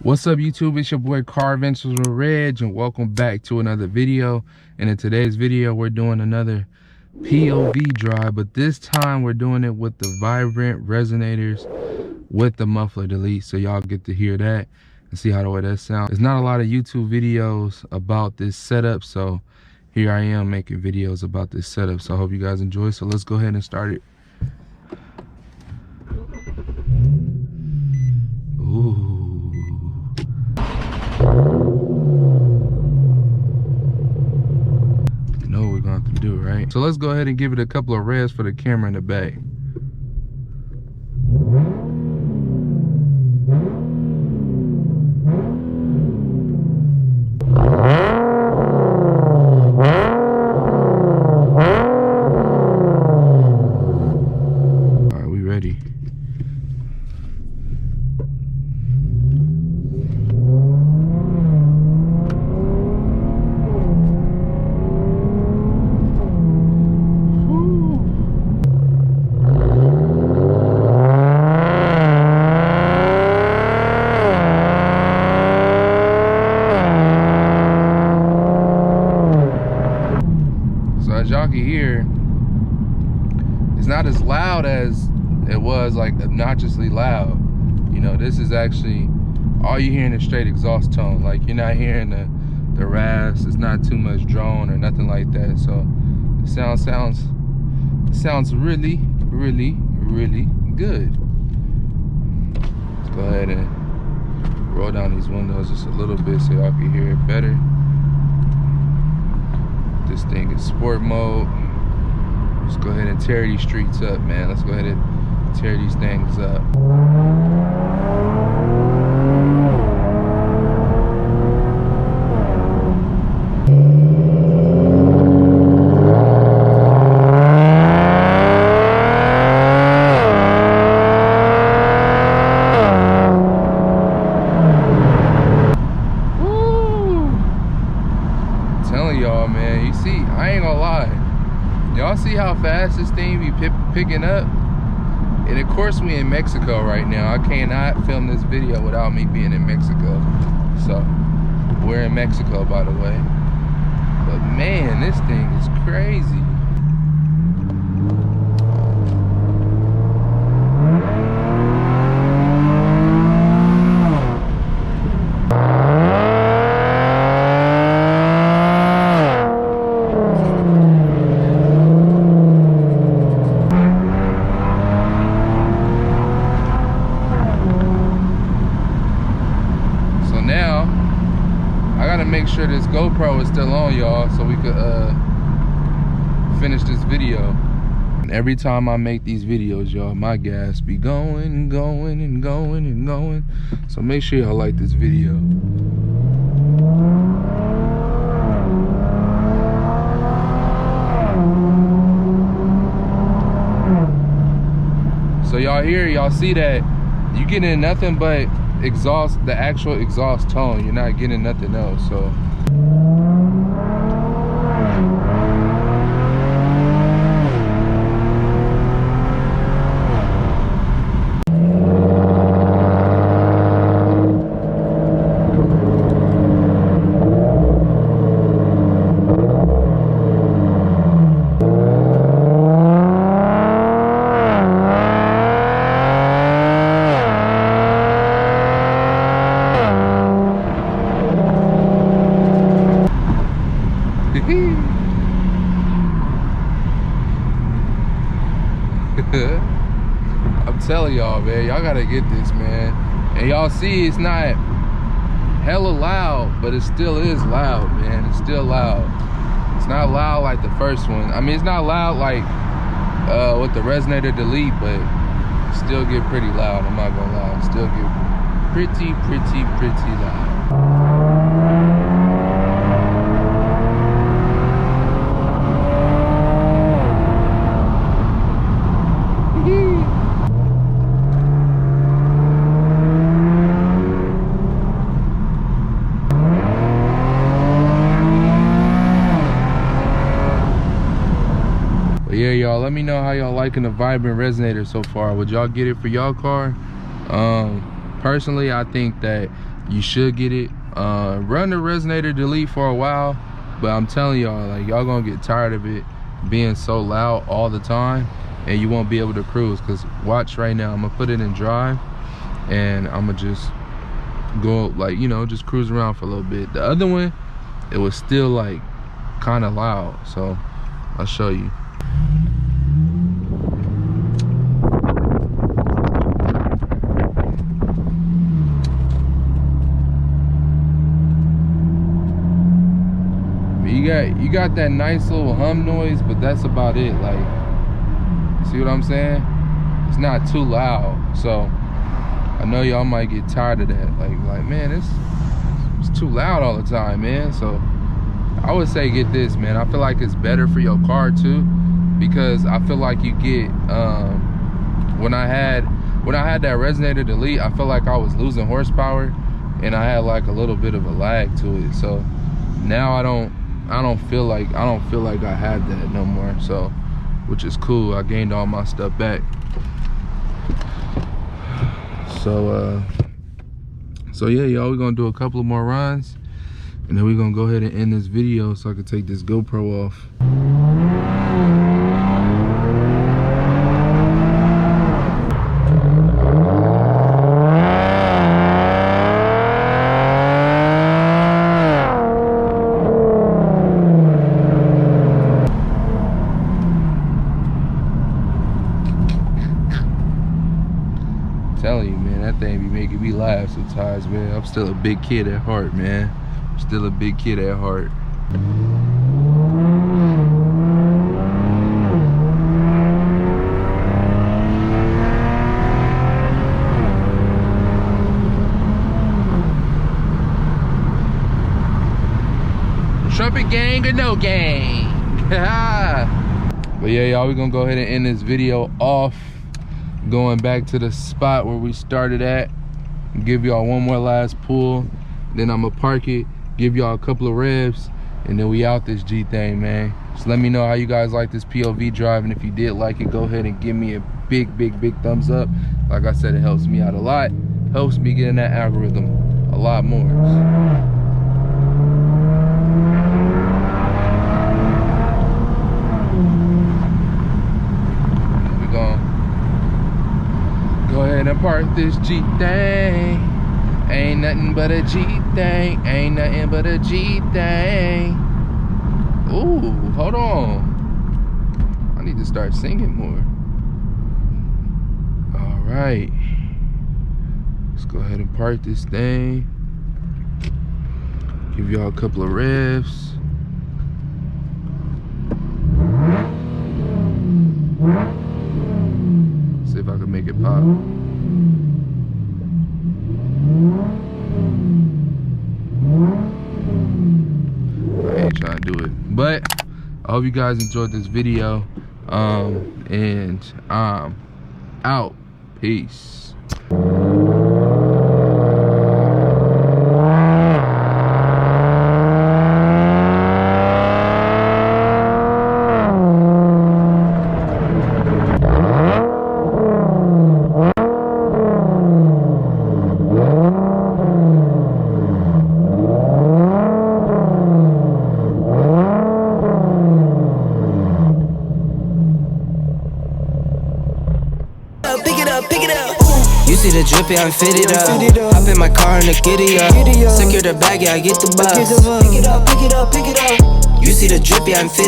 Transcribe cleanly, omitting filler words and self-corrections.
What's up, YouTube? It's your boy Car Adventures with Reg, and welcome back to another video. And in today's video, we're doing another POV drive, but this time we're doing it with the vibrant resonators with the muffler delete, so y'all get to hear that and see how the way that sounds. There's not a lot of YouTube videos about this setup, so here I am making videos about this setup. So I hope you guys enjoy. So let's go ahead and start it. Ooh. You know what we're going to have to do, right? So let's go ahead and give it a couple of revs for the camera in the back. All right, we ready. As y'all can hear, it's not as loud as it was, like obnoxiously loud. You know, this is actually all you're hearing is straight exhaust tone. Like, you're not hearing the revs. It's not too much drone or nothing like that. So the sounds really, really, really good. Let's go ahead and roll down these windows just a little bit so y'all can hear it better. This thing is sport mode. Let's go ahead and tear these streets up, man. Let's go ahead and tear these things up. Y'all, man, you see, I ain't gonna lie, y'all see how fast this thing be picking up? And of course we in Mexico right now. I cannot film this video without me being in Mexico. So we're in Mexico, by the way. But man, this thing is crazy. Make sure this GoPro is still on, y'all, so we could finish this video. And every time I make these videos, y'all, my gas be going and going and going and going. So make sure y'all like this video. So y'all hear, y'all see that you getting nothing but exhaust, the actual exhaust tone. You're not getting nothing else. I'm telling y'all, man, y'all gotta get this, man. And y'all see, it's not hella loud, but it still is loud, man. It's still loud. It's not loud like the first one. I mean, it's not loud like with the resonator delete, but it still get pretty loud. I'm not gonna lie, it still get pretty loud. Yeah, y'all, let me know how y'all liking the vibrant resonator so far. Would y'all get it for y'all car? Personally, I think that you should get it. Run the resonator delete for a while, but I'm telling y'all, like, y'all gonna get tired of it being so loud all the time, and you won't be able to cruise. Because watch right now, I'm gonna put it in drive, and I'm gonna just go, like, you know, just cruise around for a little bit. The other one, it was still like kind of loud, so I'll show you. You got that nice little hum noise, but that's about it. Like, see what I'm saying? It's not too loud, so I know y'all might get tired of that. Like man, it's too loud all the time, man. So I would say get this, man. I feel like it's better for your car too, because I feel like you get when I had that resonator delete, I feel like I was losing horsepower, and I had like a little bit of a lag to it. So now I don't feel like I have that no more, so, which is cool. I gained all my stuff back. So yeah, y'all, we're gonna do a couple of more runs, and then we're gonna go ahead and end this video so I can take this GoPro off. Telling you, man, that thing be making me laugh sometimes, man. I'm still a big kid at heart, man. I'm still a big kid at heart. Trumpet gang or no gang? But yeah, y'all, we're gonna go ahead and end this video off, going back to the spot where we started at, give y'all one more last pull, then I'm gonna park it, give y'all a couple of revs, and then we out this G thing, man. Just let me know how you guys like this POV drive, and if you did like it, go ahead and give me a big thumbs up. Like I said, it helps me out a lot, helps me get in that algorithm a lot more. Go ahead and park this G thing. Ain't nothing but a G thing. Ain't nothing but a G thing. Ooh, hold on. I need to start singing more. All right. Let's go ahead and park this thing. Give y'all a couple of revs. See if I can make it pop. I ain't trying to do it, but I hope you guys enjoyed this video, and I'm out. Peace. Pick it up. You see the drip, yeah, I'm fitted up. Hop in my car and the giddy up. Secure the bag, yeah, I get the bus. Pick it up. You see the drip, yeah, I'm fitted up.